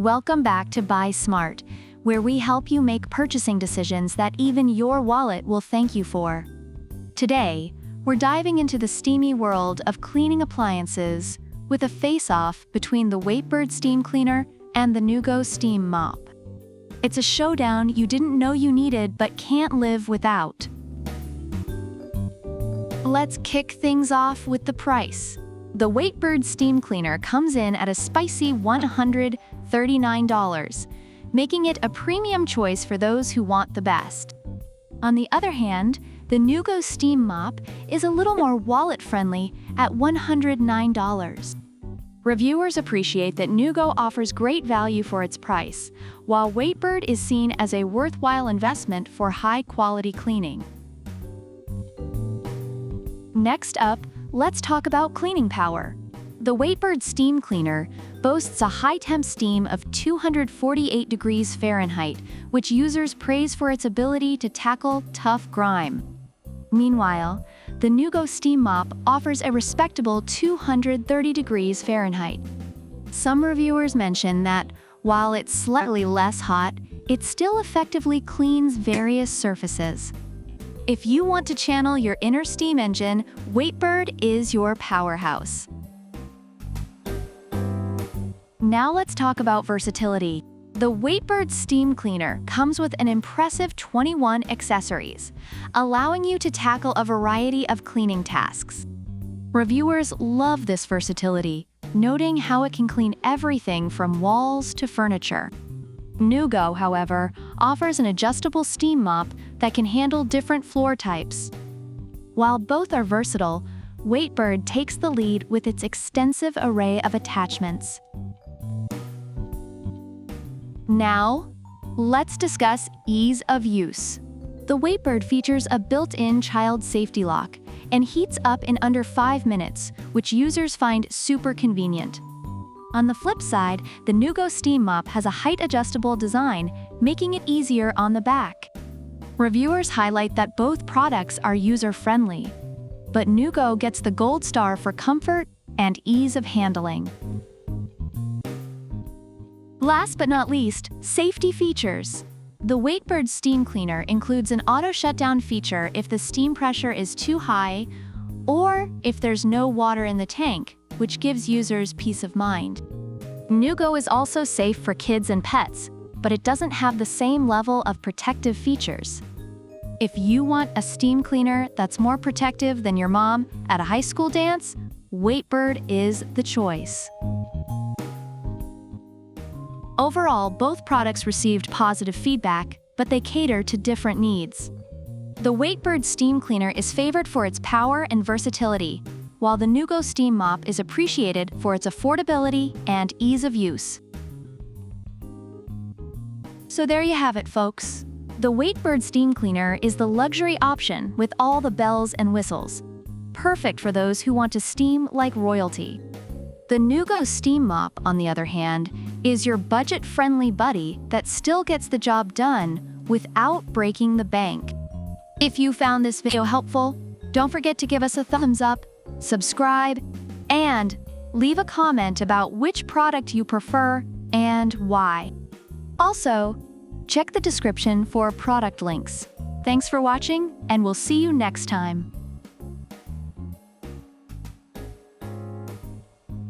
Welcome back to Buy Smart, where we help you make purchasing decisions that even your wallet will thank you for. Today, we're diving into the steamy world of cleaning appliances with a face-off between the Waitbird Steam Cleaner and the NuGo Steam Mop. It's a showdown you didn't know you needed but can't live without. Let's kick things off with the price. The Waitbird Steam Cleaner comes in at a spicy $139, making it a premium choice for those who want the best. On the other hand, the NuGo Steam Mop is a little more wallet-friendly at $109. Reviewers appreciate that NuGo offers great value for its price, while Waitbird is seen as a worthwhile investment for high-quality cleaning. Next up, let's talk about cleaning power. The Waitbird Steam Cleaner boasts a high-temp steam of 248 degrees Fahrenheit, which users praise for its ability to tackle tough grime. Meanwhile, the NuGo Steam Mop offers a respectable 230 degrees Fahrenheit. Some reviewers mention that, while it's slightly less hot, it still effectively cleans various surfaces. If you want to channel your inner steam engine, Waitbird is your powerhouse. Now let's talk about versatility. The Waitbird Steam Cleaner comes with an impressive 21 accessories, allowing you to tackle a variety of cleaning tasks. Reviewers love this versatility, noting how it can clean everything from walls to furniture. NuGo, however, offers an adjustable steam mop that can handle different floor types. While both are versatile, Waitbird takes the lead with its extensive array of attachments. Now, let's discuss ease of use. The Waitbird features a built-in child safety lock and heats up in under 5 minutes, which users find super convenient. On the flip side, the NuGo Steam Mop has a height-adjustable design, making it easier on the back. Reviewers highlight that both products are user-friendly, but NuGo gets the gold star for comfort and ease of handling. Last but not least, safety features. The Waitbird Steam Cleaner includes an auto shutdown feature if the steam pressure is too high or if there's no water in the tank, which gives users peace of mind. NuGo is also safe for kids and pets, but it doesn't have the same level of protective features. If you want a steam cleaner that's more protective than your mom at a high school dance, Waitbird is the choice. Overall, both products received positive feedback, but they cater to different needs. The Waitbird Steam Cleaner is favored for its power and versatility, while the NuGo Steam Mop is appreciated for its affordability and ease of use. So there you have it, folks. The Waitbird Steam Cleaner is the luxury option with all the bells and whistles, perfect for those who want to steam like royalty. The NuGo Steam Mop, on the other hand, is your budget-friendly buddy that still gets the job done without breaking the bank. If you found this video helpful, don't forget to give us a thumbs up, subscribe, and leave a comment about which product you prefer and why. Also, check the description for product links. Thanks for watching, and we'll see you next time.